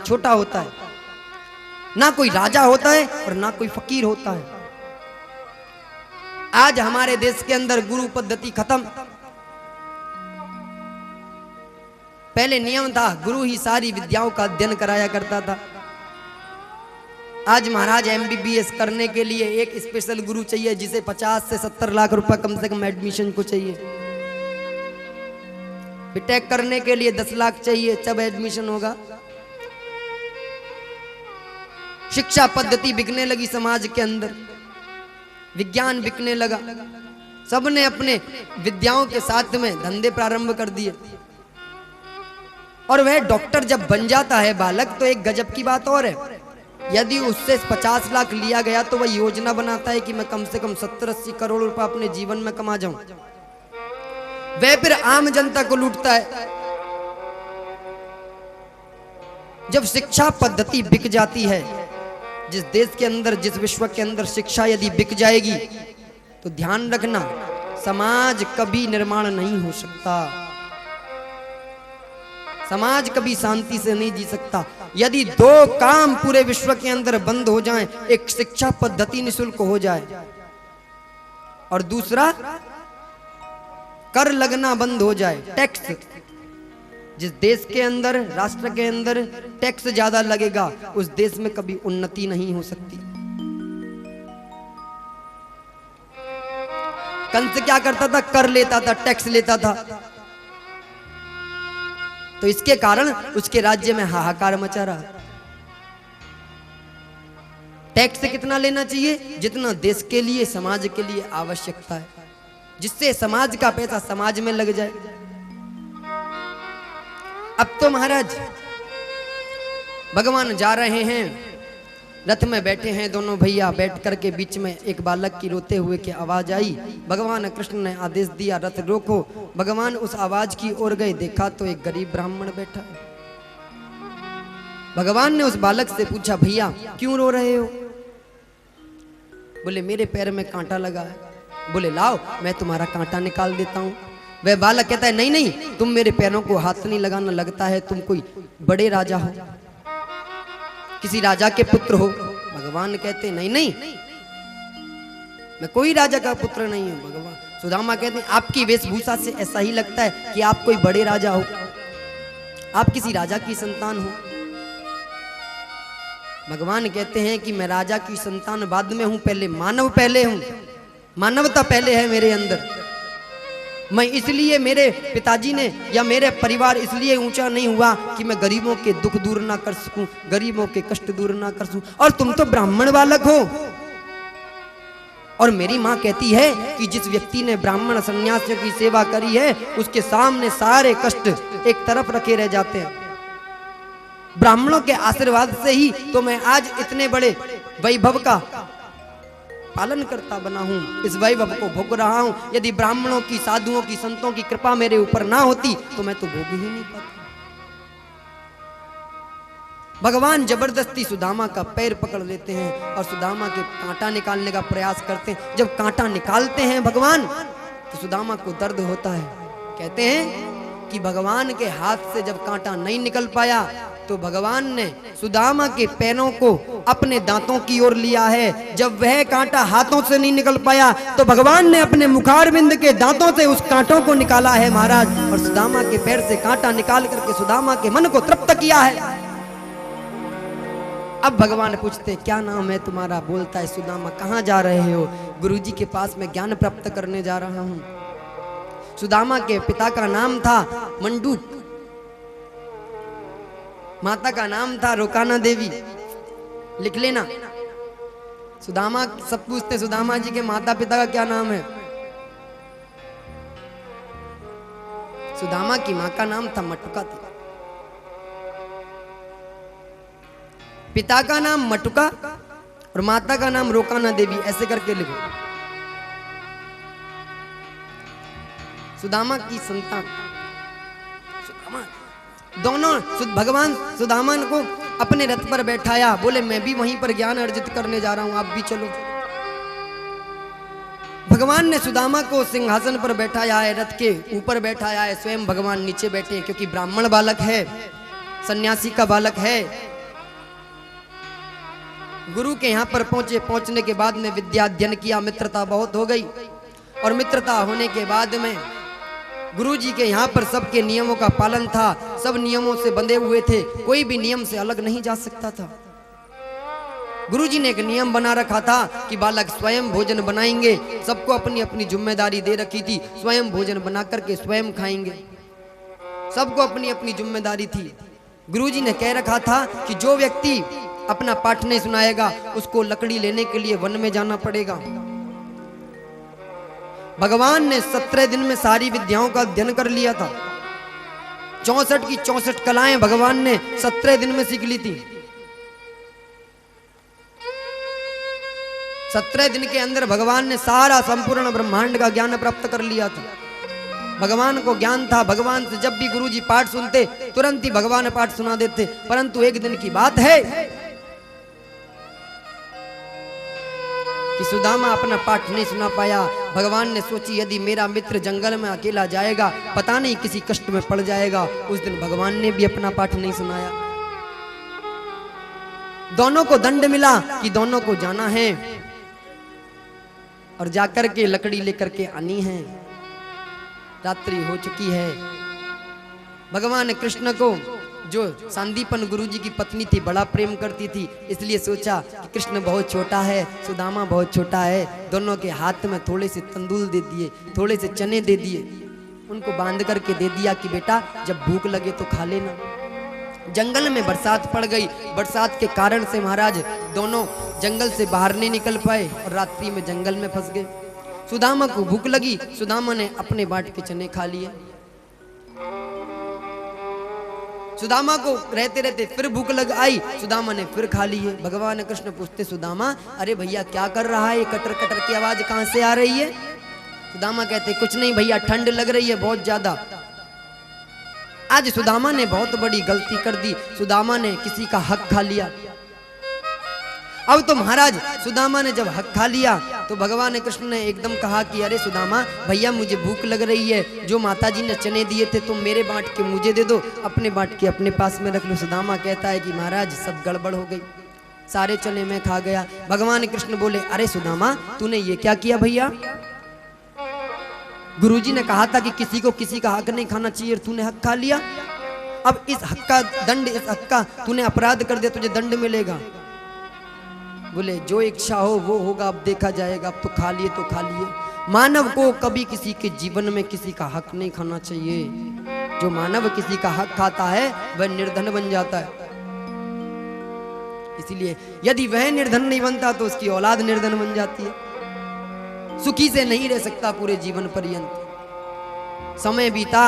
छोटा होता है, ना कोई राजा होता है और ना कोई फकीर होता है। आज हमारे देश के अंदर गुरु पद्धति खत्म। पहले नियम था, गुरु ही सारी विद्याओं का अध्ययन कराया करता था। आज महाराज MBBS करने के लिए एक स्पेशल गुरु चाहिए, जिसे 50 से 70 लाख रुपए कम से कम एडमिशन को चाहिए। बीटेक करने के लिए 10 लाख चाहिए, तब एडमिशन होगा। शिक्षा पद्धति बिकने लगी समाज के अंदर, विज्ञान बिकने लगा। सबने अपने विद्याओं के साथ में धंधे प्रारंभ कर दिए। और वह डॉक्टर जब बन जाता है बालक, तो एक गजब की बात और है, यदि उससे 50 लाख लिया गया तो वह योजना बनाता है कि मैं कम से कम 70-80 करोड़ रुपए अपने जीवन में कमा जाऊं। वह फिर आम जनता को लूटता है। जब शिक्षा पद्धति बिक जाती है, जिस देश के अंदर, जिस विश्व के अंदर शिक्षा यदि बिक जाएगी, तो ध्यान रखना, समाज कभी निर्माण नहीं हो सकता। समाज कभी शांति से नहीं जी सकता। यदि दो काम पूरे विश्व के अंदर बंद हो जाएं, एक शिक्षा पद्धति निःशुल्क हो जाए और दूसरा कर लगना बंद हो जाए, टैक्स। जिस देश के अंदर, राष्ट्र के अंदर टैक्स ज्यादा लगेगा, उस देश में कभी उन्नति नहीं हो सकती। कंस क्या करता था? कर लेता था, टैक्स लेता था। तो इसके कारण उसके राज्य में हाहाकार मचा रहा। टैक्स कितना लेना चाहिए? जितना देश के लिए, समाज के लिए आवश्यकता है, जिससे समाज का पैसा समाज में लग जाए। अब तो महाराज भगवान जा रहे हैं, रथ में बैठे हैं दोनों भैया, बैठ करके बीच में एक बालक की रोते हुए की आवाज आई। भगवान कृष्ण ने आदेश दिया, रथ रोको। भगवान उस आवाज की ओर गए, देखा तो एक गरीब ब्राह्मण बैठा है। भगवान ने उस बालक से पूछा, भैया क्यों रो रहे हो? बोले मेरे पैर में कांटा लगा है। बोले लाओ मैं तुम्हारा कांटा निकाल देता हूं। वह बालक कहता है, नहीं नहीं, तुम मेरे पैरों को हाथ नहीं लगाना, लगता है तुम कोई बड़े राजा हो, किसी राजा के पुत्र हो। भगवान कहते नहीं नहीं, मैं कोई राजा का पुत्र नहीं हूं। भगवान सुदामा कहते हैं, आपकी वेशभूषा से ऐसा ही लगता है कि आप कोई बड़े राजा हो, आप किसी राजा की संतान हो। भगवान कहते हैं कि मैं राजा की संतान बाद में हूं, पहले मानव पहले हूं, मानवता पहले है मेरे अंदर। मैं इसलिए, मेरे पिताजी ने या मेरे परिवार इसलिए ऊंचा नहीं हुआ कि मैं गरीबों के दुख दूर ना कर सकूं, गरीबों के कष्ट दूर ना कर सकूं। और तुम तो ब्राह्मण बालक हो। और मेरी माँ कहती है कि जिस व्यक्ति ने ब्राह्मण सन्यासियों की सेवा करी है, उसके सामने सारे कष्ट एक तरफ रखे रह जाते हैं। ब्राह्मणों के आशीर्वाद से ही तो मैं आज इतने बड़े वैभव का पालन करता बना हूं, इस वैभव को भोग रहा हूं। यदि ब्राह्मणों की, साधुओं की, संतों की कृपा मेरे ऊपर ना होती तो मैं तो भोग ही नहीं पाता। भगवान जबरदस्ती सुदामा का पैर पकड़ लेते हैं और सुदामा के कांटा निकालने का प्रयास करते हैं। जब कांटा निकालते हैं भगवान, तो सुदामा को दर्द होता है। कहते हैं कि भगवान के हाथ से जब कांटा नहीं निकल पाया, तो भगवान ने सुदामा के पैरों को अपने दांतों की ओर लिया है। जब वह कांटा हाथों से नहीं निकल पाया, तो भगवान ने अपने मुखारबिंद के दांतों से उस कांटों को निकाला है महाराज, और सुदामा के पैर से कांटा निकाल करके सुदामा के मन को तृप्त किया है। अब भगवान पूछते, क्या नाम है तुम्हारा? बोलता है सुदामा। कहाँ जा रहे हो? गुरुजी के पास में ज्ञान प्राप्त करने जा रहा हूं। सुदामा के पिता का नाम था मंडूक, माता का नाम था रोकाना देवी। लिख लेना। सुदामा, सब पूछते सुदामा जी के माता पिता का क्या नाम है? सुदामा की मां का नाम था मटुका थी। पिता का नाम मटुका और माता का नाम रोकाना देवी, ऐसे करके लिखो। सुदामा की संतान सुदामा, दोनों भगवान सुदामा को अपने रथ पर बैठाया। बोले मैं भी वहीं पर ज्ञान अर्जित करने जा रहा हूं, आप भी चलो। भगवान ने सुदामा को सिंहासन पर बैठाया है, रथ के ऊपर बैठाया है, स्वयं भगवान नीचे बैठे हैं, क्योंकि ब्राह्मण बालक है, सन्यासी का बालक है, गुरु के यहाँ पर पहुंचे। पहुंचने के बाद में विद्या अध्ययन किया, मित्रता बहुत हो गई। और मित्रता होने के बाद में गुरुजी के यहाँ पर सबके नियमों का पालन था, सब नियमों से बंधे हुए थे, कोई भी नियम से अलग नहीं जा सकता था। गुरुजी ने एक नियम बना रखा था कि बालक स्वयं भोजन बनाएंगे, सबको अपनी अपनी जिम्मेदारी दे रखी थी, स्वयं भोजन बना करके स्वयं खाएंगे, सबको अपनी अपनी जिम्मेदारी थी। गुरुजी ने कह रखा था कि जो व्यक्ति अपना पाठ नहीं सुनाएगा उसको लकड़ी लेने के लिए वन में जाना पड़ेगा। भगवान ने 17 दिन में सारी विद्याओं का अध्ययन कर लिया था। 64 की 64 कलाएं भगवान ने 17 दिन में सीख ली थी। 17 दिन के अंदर भगवान ने सारा संपूर्ण ब्रह्मांड का ज्ञान प्राप्त कर लिया था। भगवान को ज्ञान था, भगवान से जब भी गुरुजी पाठ सुनते तुरंत ही भगवान पाठ सुना देते। परंतु एक दिन की बात है कि सुदामा अपना पाठ नहीं सुना पाया। भगवान ने सोची यदि मेरा मित्र जंगल में अकेला जाएगा पता नहीं किसी कष्ट में पड़ जाएगा। उस दिन भगवान ने भी अपना पाठ नहीं सुनाया। दोनों को दंड मिला कि दोनों को जाना है और जाकर के लकड़ी लेकर के आनी है। रात्रि हो चुकी है। भगवान कृष्ण को जो संदीपन गुरुजी की पत्नी थी बड़ा प्रेम करती थी, इसलिए सोचा कि कृष्ण बहुत छोटा है, सुदामा बहुत छोटा है, दोनों के हाथ में थोड़े से तंदूल दे दिए, थोड़े से चने दे दिए, उनको बांध करके दे दिया कि बेटा जब भूख लगे तो खा लेना। जंगल में बरसात पड़ गई। बरसात के कारण से महाराज दोनों जंगल से बाहर नहीं निकल पाए और रात्रि में जंगल में फंस गए। सुदामा को भूख लगी, सुदामा ने अपने बाट के चने खा लिए। सुदामा को रहते रहते फिर भूख लग आई, सुदामा ने फिर खा लिए। भगवान कृष्ण पूछते सुदामा अरे भैया क्या कर रहा है, कटर कटर की आवाज कहां से आ रही है? सुदामा कहते कुछ नहीं भैया, ठंड लग रही है बहुत ज्यादा। आज सुदामा ने बहुत बड़ी गलती कर दी, सुदामा ने किसी का हक खा लिया। अब तो महाराज सुदामा ने जब हक खा लिया तो भगवान कृष्ण ने एकदम कहा कि अरे सुदामा भैया मुझे भूख लग रही है, जो माताजी ने चने दिए थे तुम मेरे बांट के मुझे दे दो, अपने बांट के अपने पास में रख लो। सुदामा कहता है कि महाराज सब गड़बड़ हो गई, सारे चने मैं खा गया। भगवान कृष्ण बोले अरे सुदामा तूने ये क्या किया भैया? गुरुजी ने कहा था कि किसी को किसी का हक नहीं खाना चाहिए, तूने हक खा लिया। अब इस हक का दंड, इस हक का तूने अपराध कर दिया, तुझे दंड मिलेगा। बोले जो इच्छा हो वो होगा, अब देखा जाएगा, अब तो खा लिए तो खा लिए। मानव को कभी किसी के जीवन में किसी का हक नहीं खाना चाहिए। जो मानव किसी का हक खाता है वह निर्धन बन जाता है। इसीलिए यदि वह निर्धन नहीं बनता तो उसकी औलाद निर्धन बन जाती है, सुखी से नहीं रह सकता पूरे जीवन पर्यंत। समय बीता,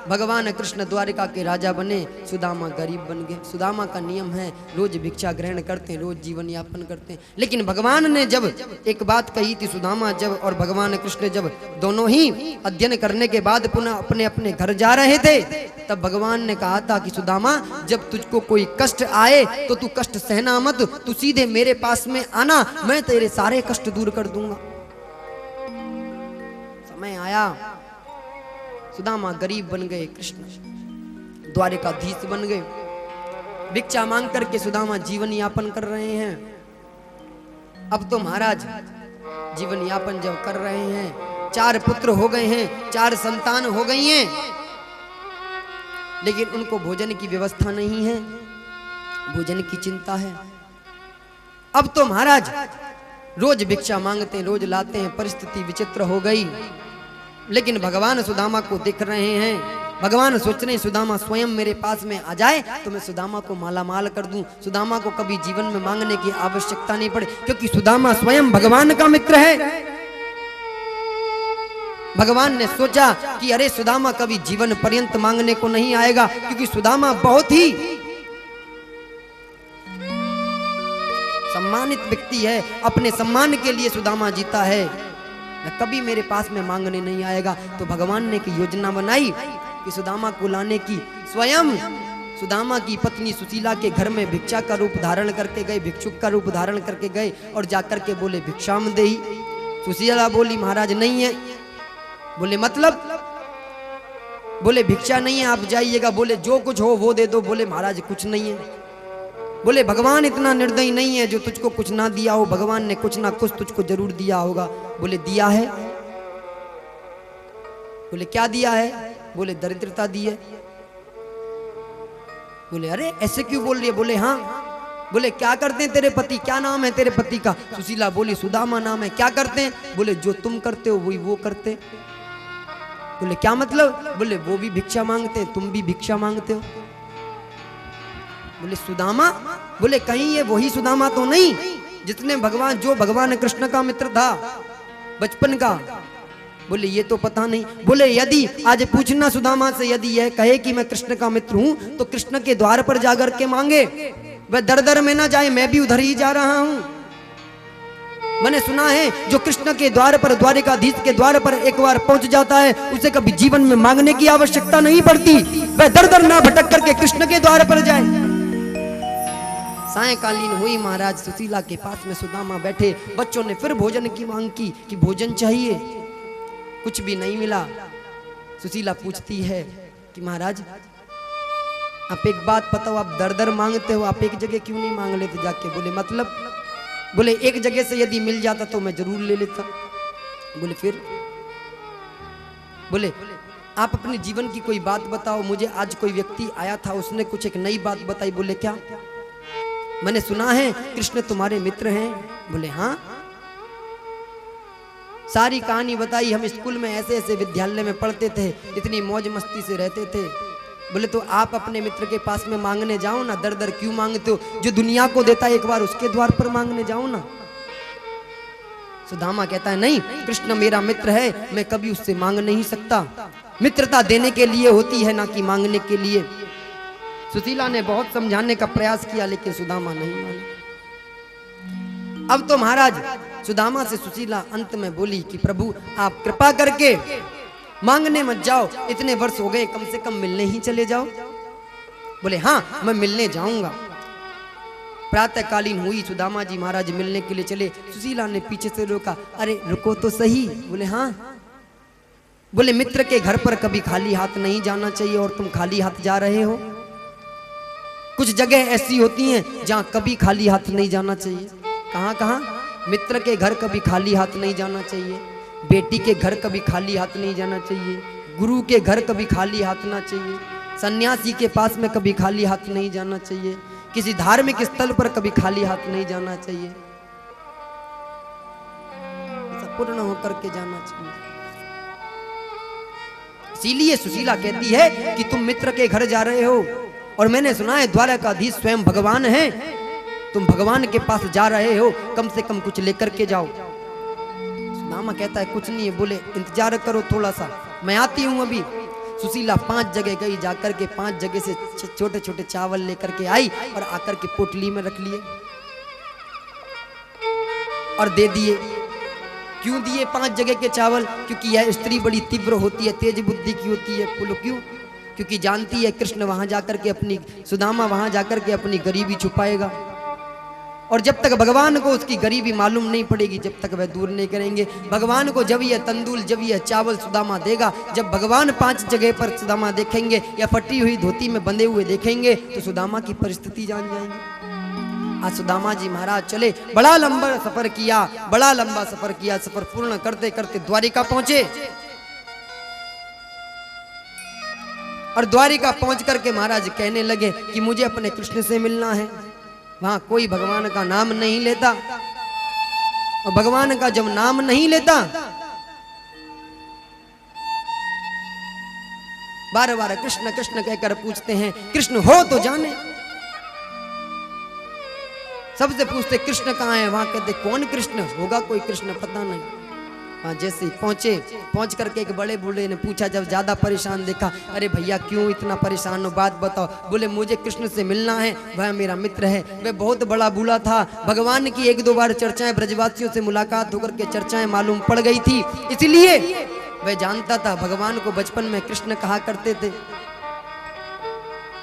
भगवान कृष्ण द्वारिका के राजा बने, सुदामा गरीब बन गए। सुदामा का नियम है रोज भिक्षा ग्रहण करते हैं, रोज जीवन यापन करते हैं। लेकिन भगवान ने जब एक बात कही थी, सुदामा जब और भगवान कृष्ण जब दोनों ही अध्ययन करने के बाद पुनः अपने अपने घर जा रहे थे, तब भगवान ने कहा था कि सुदामा जब तुझको कोई कष्ट आए तो तू कष्ट सहना मत, तू सीधे मेरे पास में आना, मैं तेरे सारे कष्ट दूर कर दूंगा। समय आया, सुदामा गरीब बन गए, कृष्ण द्वारिकाधीश बन गए। भिक्षा मांग करके सुदामा जीवन यापन कर रहे हैं। अब तो महाराज जीवन यापन जब कर रहे हैं, 4 पुत्र हो गए हैं, 4 संतान हो गई हैं, लेकिन उनको भोजन की व्यवस्था नहीं है, भोजन की चिंता है। अब तो महाराज रोज भिक्षा मांगते हैं, रोज लाते हैं, परिस्थिति विचित्र हो गई। लेकिन भगवान सुदामा को देख रहे हैं, भगवान सोच रहे हैं सुदामा स्वयं मेरे पास में आ जाए तो मैं सुदामा को मालामाल कर दूं, सुदामा को कभी जीवन में मांगने की आवश्यकता नहीं पड़े, क्योंकि सुदामा स्वयं भगवान का मित्र है। भगवान ने सोचा कि अरे सुदामा कभी जीवन पर्यंत मांगने को नहीं आएगा, क्योंकि सुदामा बहुत ही सम्मानित व्यक्ति है, अपने सम्मान के लिए सुदामा जीता है, कभी मेरे पास में मांगने नहीं आएगा। तो भगवान ने एक योजना बनाई कि सुदामा को लाने की। स्वयं सुदामा की पत्नी सुशीला के घर में भिक्षा का रूप धारण करके गए, भिक्षुक का रूप धारण करके गए और जाकर के बोले भिक्षाम देहि। सुशीला बोली महाराज नहीं है। बोले मतलब? बोले भिक्षा नहीं है, आप जाइएगा। बोले जो कुछ हो वो दे दो। बोले महाराज कुछ नहीं है। बोले भगवान इतना निर्दयी नहीं है जो तुझको कुछ ना दिया हो, भगवान ने कुछ ना कुछ तुझको जरूर दिया होगा। बोले दिया है। बोले क्या दिया है? बोले दरिद्रता दी है। बोले अरे ऐसे क्यों बोल रही है? बोले हाँ। बोले क्या करते हैं तेरे पति, क्या नाम है तेरे पति का? सुशीला बोली सुदामा नाम है। क्या करते हैं? बोले जो तुम करते हो वही वो करते। बोले क्या मतलब? बोले वो भी भिक्षा मांगते हैं, तुम भी भिक्षा मांगते हो। बोले सुदामा? बोले कहीं ये वही सुदामा तो नहीं जिसने भगवान कृष्ण का मित्र था बचपन का? बोले ये तो पता नहीं। बोले यदि आज पूछना सुदामा से, यदि यह कहे कि मैं कृष्ण का मित्र हूं तो कृष्ण के द्वार पर जाकर के मांगे, वह दर दर में ना जाए, मैं भी उधर ही जा रहा हूं। मैंने सुना है जो कृष्ण के द्वार पर, द्वारिकाधीश के द्वार पर एक बार पहुंच जाता है उसे कभी जीवन में मांगने की आवश्यकता नहीं पड़ती, वह दर दर ना भटक करके कृष्ण के द्वार पर जाए। सायंकालीन हुई, महाराज सुशीला के पास में सुदामा बैठे। बच्चों ने फिर भोजन की मांग की कि भोजन चाहिए, कुछ भी नहीं मिला। सुशीला पूछती है कि महाराज आप एक बात बताओ, आप दर दर मांगते हो, आप एक जगह क्यों नहीं मांग लेते जाके? बोले मतलब? बोले एक जगह से यदि मिल जाता तो मैं जरूर ले लेता। बोले फिर? बोले आप अपने जीवन की कोई बात बताओ। मुझे आज कोई व्यक्ति आया था, उसने कुछ एक नई बात बताई। बोले क्या? मैंने सुना है कृष्ण तुम्हारे मित्र हैं। बोले हाँ। सारी कहानी बताई। हम स्कूल में ऐसे ऐसे विद्यालय में पढ़ते थे, इतनी मौज मस्ती से रहते थे। बोले तो आप अपने मित्र के पास में मांगने जाओ ना, दर दर क्यों मांगते हो? जो दुनिया को देता है एक बार उसके द्वार पर मांगने जाओ ना। सुदामा कहता है नहीं, कृष्ण मेरा मित्र है, मैं कभी उससे मांग नहीं सकता। मित्रता देने के लिए होती है ना कि मांगने के लिए। सुशीला ने बहुत समझाने का प्रयास किया लेकिन सुदामा नहीं माना। अब तो महाराज सुदामा से सुशीला अंत में बोली कि प्रभु आप कृपा करके मांगने मत जाओ, इतने वर्ष हो गए, कम से कम मिलने ही चले जाओ। बोले हाँ मैं मिलने जाऊंगा। प्रातःकालीन हुई, सुदामा जी महाराज मिलने के लिए चले। सुशीला ने पीछे से रोका, अरे रुको तो सही। बोले हाँ। बोले मित्र के घर पर कभी खाली हाथ नहीं जाना चाहिए और तुम खाली हाथ जा रहे हो। कुछ जगह ऐसी होती हैं जहां कभी खाली हाथ नहीं जाना चाहिए। कहां कहां? मित्र के घर कभी खाली हाथ नहीं जाना चाहिए, बेटी के घर कभी खाली हाथ नहीं जाना चाहिए, गुरु के घर कभी खाली हाथ ना चाहिए, सन्यासी के पास में कभी खाली हाथ नहीं जाना चाहिए, किसी धार्मिक स्थल पर कभी खाली हाथ नहीं जाना चाहिए, पूर्ण होकर के जाना चाहिए। इसीलिए सुशीला कहती है कि तुम मित्र के घर जा रहे हो और मैंने सुना है द्वारकाधीश स्वयं भगवान है, तुम भगवान के पास जा रहे हो, कम से कम कुछ लेकर के जाओ। सुदामा कहता है कुछ नहीं है। बोले इंतजार करो थोड़ा सा, मैं आती हूं अभी। सुशीला 5 जगह गई, जाकर के 5 जगह से छोटे छोटे चावल लेकर के आई और आकर के पोटली में रख लिए और दे दिए। क्यों दिए 5 जगह के चावल? क्योंकि यह स्त्री बड़ी तीव्र होती है, तेज बुद्धि की होती है। बोलो क्यों? क्योंकि जानती है कृष्ण वहां जाकर के अपनी, सुदामा वहां जाकर के अपनी गरीबी छुपाएगा और जब तक भगवान को उसकी गरीबी मालूम नहीं पड़ेगी जब तक वह दूर नहीं करेंगे। भगवान को जब यह तंदूल, जब यह चावल सुदामा देगा, जब भगवान 5 जगह पर सुदामा देखेंगे या फटी हुई धोती में बंधे हुए देखेंगे तो सुदामा की परिस्थिति जान जाएंगे। आज सुदामा जी महाराज चले, बड़ा लंबा सफर किया, बड़ा लंबा सफर किया। सफर पूर्ण करते करते द्वारिका पहुंचे और द्वारिका पहुंच करके महाराज कहने लगे कि मुझे अपने कृष्ण से मिलना है। वहां कोई भगवान का नाम नहीं लेता और भगवान का जब नाम नहीं लेता बार बार कृष्ण कृष्ण कहकर पूछते हैं, कृष्ण हो तो जाने। सबसे पूछते कृष्ण कहाँ है, वहां कहते कौन कृष्ण होगा, कोई कृष्ण पता नहीं। वहां जैसे ही पहुंचे, पहुंच करके एक बड़े बूढ़े ने पूछा, जब ज्यादा परेशान देखा, अरे भैया क्यों इतना परेशान हो, बात बताओ। बोले मुझे कृष्ण से मिलना है, वह मेरा मित्र है, वह बहुत बड़ा बूढ़ा था, भगवान की 1-2 बार चर्चाएं, ब्रजवासियों से मुलाकात होकर के चर्चाएं मालूम पड़ गई थी, इसलिए वह जानता था भगवान को बचपन में कृष्ण कहा करते थे।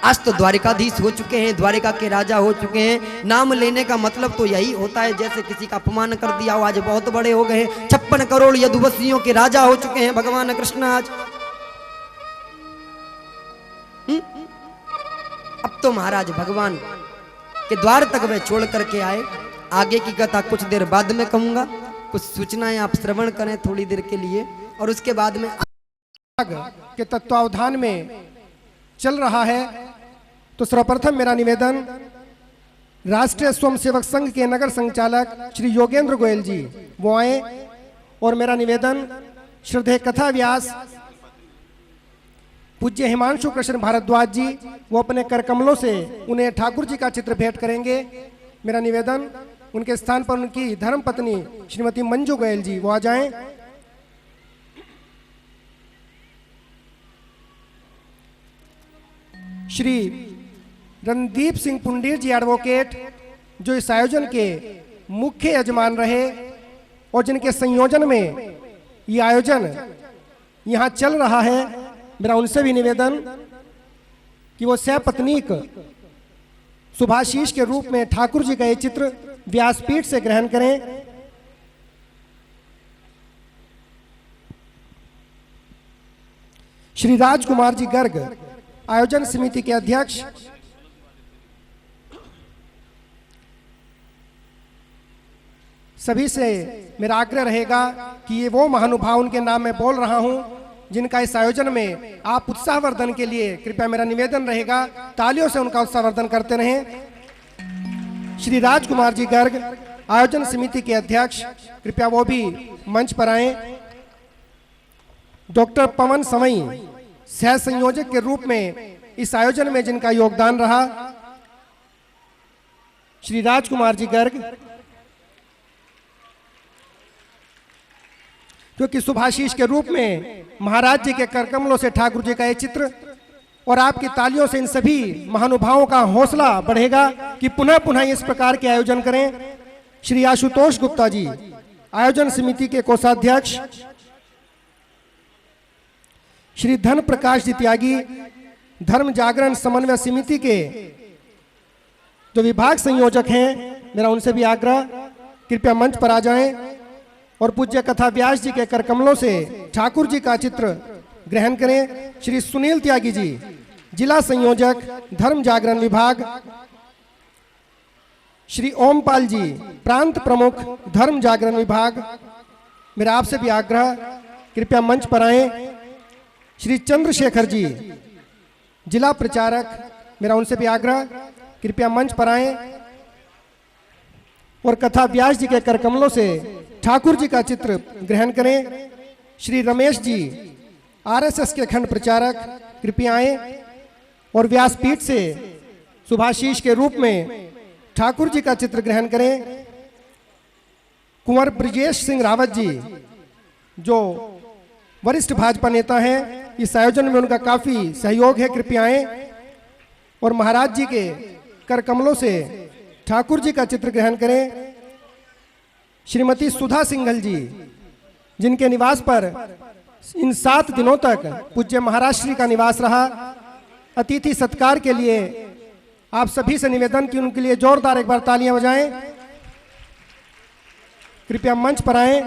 आज तो द्वारिकाधीश हो चुके हैं, द्वारिका के राजा हो चुके हैं। नाम लेने का मतलब तो यही होता है जैसे किसी का अपमान कर दिया हो, आज बहुत बड़े हो गए हैं, 56 करोड़ यदुवंशियों के राजा हो चुके हैं भगवान कृष्ण आज। अब तो महाराज भगवान कि द्वार तक वह छोड़ करके आए। आगे की कथा कुछ देर बाद में कहूंगा, कुछ सूचनाएं आप श्रवण करें थोड़ी देर के लिए, और उसके बाद में के तत्वावधान में चल रहा है। तो सर्वप्रथम मेरा निवेदन राष्ट्रीय स्वयंसेवक संघ के नगर संचालक श्री योगेंद्र गोयल जी वो आए, और मेरा निवेदन श्रद्धेय कथा व्यास पूज्य हिमांशु कृष्ण भारद्वाज जी वो अपने कर कमलों से उन्हें ठाकुर जी का चित्र भेंट करेंगे। मेरा निवेदन उनके स्थान पर उनकी धर्म पत्नी श्रीमती मंजू गोयल जी वो आ जाएं। श्री रणदीप सिंह पुंडीर जी एडवोकेट जो इस आयोजन के मुख्य यजमान रहे और जिनके संयोजन में ये आयोजन यहाँ चल रहा है, मेरा उनसे भी निवेदन कि वो सपत्नीक शुभाशीष के रूप में ठाकुर जी का ये चित्र व्यासपीठ से ग्रहण करें। श्री राजकुमार जी गर्ग आयोजन समिति के अध्यक्ष, सभी से मेरा आग्रह रहेगा कि ये वो महानुभाव उनके नाम में बोल रहा हूं जिनका इस आयोजन में आप उत्साहवर्धन के लिए कृपया मेरा निवेदन रहेगा तालियों से उनका उत्साहवर्धन करते रहें। श्री राजकुमार जी गर्ग आयोजन समिति के अध्यक्ष, कृपया वो भी मंच पर आए। डॉक्टर पवन समई सह संयोजक के रूप में इस आयोजन में जिनका योगदान रहा, श्री राजकुमार जी गर्ग, क्योंकि शुभाशीष के रूप में महाराज जी के कर कमलों से ठाकुर जी का ये चित्र, और आपकी तालियों से इन सभी महानुभावों का हौसला बढ़ेगा कि पुनः पुनः इस प्रकार के आयोजन करें। श्री आशुतोष गुप्ता जी आयोजन समिति के कोषाध्यक्ष, श्री धन प्रकाश जी त्यागी धर्म जागरण समन्वय समिति के जो विभाग संयोजक हैं, मेरा उनसे भी आग्रह कृपया मंच पर आ जाएं और पूज्य कथा व्यास जी के कर कमलों से ठाकुर जी का चित्र ग्रहण करें। श्री सुनील त्यागी जी जिला संयोजक धर्म जागरण विभाग, श्री ओमपाल जी प्रांत प्रमुख धर्म जागरण विभाग, मेरा आपसे भी आग्रह कृपया मंच पर आएं। श्री चंद्रशेखर जी जिला प्रचारक, मेरा उनसे भी आग्रह कृपया मंच पर आएं और कथा व्यास जी के कर कमलों से ठाकुर जी का चित्र ग्रहण करें। श्री रमेश जी आरएसएस के खंड प्रचारक, कृपया आएं और व्यासपीठ से शुभाशीष के रूप में ठाकुर जी का चित्र ग्रहण करें। कुंवर ब्रजेश सिंह रावत जी जो वरिष्ठ भाजपा नेता हैं, इस आयोजन में उनका काफी सहयोग है, कृपया आएं और महाराज जी के कर कमलों से ठाकुर जी का चित्र ग्रहण करें। श्रीमती सुधा सिंघल जी जिनके निवास पर इन 7 दिनों तक पूज्य महाराज श्री का निवास रहा, अतिथि सत्कार के लिए आप सभी से निवेदन कि उनके लिए जोरदार एक बार तालियां बजाएं। कृपया मंच पर आएं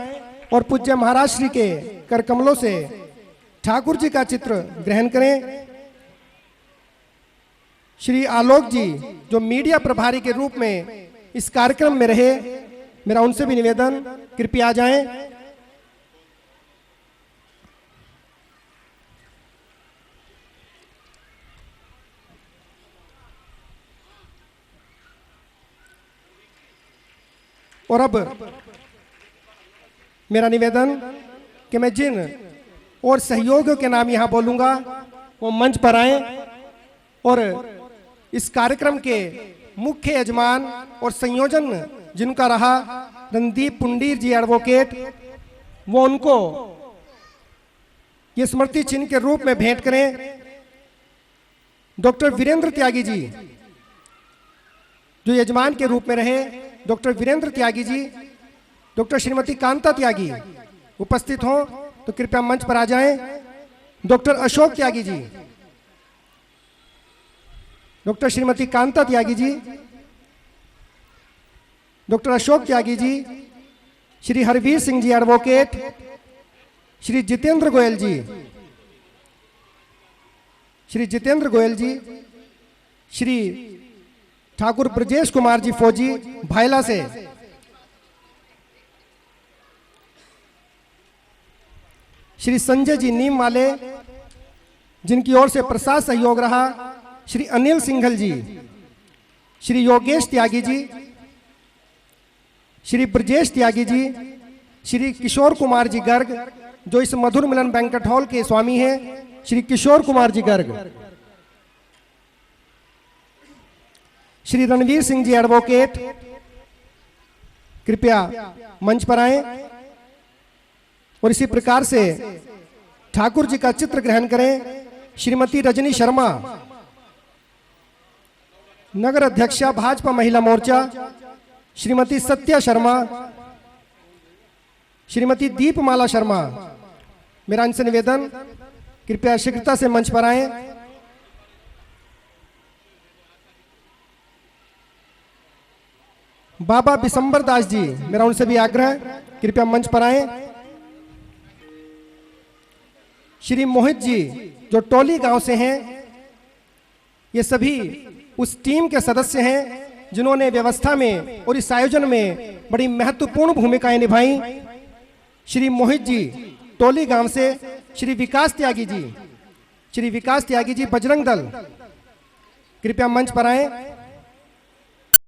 और पूज्य महाराज श्री के कर कमलों से ठाकुर जी का चित्र ग्रहण करें। श्री आलोक जी जो मीडिया प्रभारी के रूप में इस कार्यक्रम में रहे, मेरा उनसे भी निवेदन कृपया आ जाएं। और अब मेरा निवेदन कि मैं जिन और सहयोगियों के नाम यहां बोलूंगा वो मंच पर आए और इस कार्यक्रम के मुख्य यजमान और संयोजन जिनका रहा रणदीप पुंडीर जी एडवोकेट, वो उनको ये स्मृति चिन्ह के रूप में भेंट करें। डॉक्टर वीरेंद्र त्यागी जी जो यजमान के रूप में रहे, डॉक्टर वीरेंद्र त्यागी जी, डॉक्टर श्रीमती कांता त्यागी उपस्थित हो तो कृपया मंच पर आ जाएं। Doctor Ashok Tyagi ji, doctor Shrimati Kanta Tyagi ji, doctor Ashok Tyagi ji, Shri Harvir Singh ji advocate, Shri Jitendra Goyal जी, श्री जितेंद्र गोयल जी, श्री ठाकुर ब्रजेश कुमार जी फौजी भायला से, श्री संजय जी नीम वाले जिनकी ओर से प्रसाद सहयोग रहा, श्री अनिल सिंघल जी, श्री योगेश त्यागी जी, श्री ब्रजेश त्यागी जी, श्री किशोर कुमार जी गर्ग जो इस मधुर मिलन बैंकेट हॉल के स्वामी हैं, श्री किशोर कुमार जी गर्ग, श्री रणवीर सिंह जी एडवोकेट कृपया मंच पर आएं और इसी प्रकार से ठाकुर जी का चित्र ग्रहण करें। श्रीमती रजनी शर्मा नगर अध्यक्षा भाजपा महिला मोर्चा, श्रीमती सत्या शर्मा, श्रीमती दीपमाला शर्मा, मेरा इनसे निवेदन कृपया शीघ्रता से मंच पर आएं। बाबा बिशंबर दास जी, मेरा उनसे भी आग्रह कृपया मंच पर आएं। श्री मोहित जी जो टोली गांव से हैं, ये सभी उस टीम के सदस्य हैं जिन्होंने व्यवस्था में और इस आयोजन में बड़ी महत्वपूर्ण भूमिकाएं निभाई। श्री मोहित जी टोली गांव से, श्री विकास त्यागी जी, श्री विकास त्यागी जी बजरंग दल, कृपया मंच पर आएं।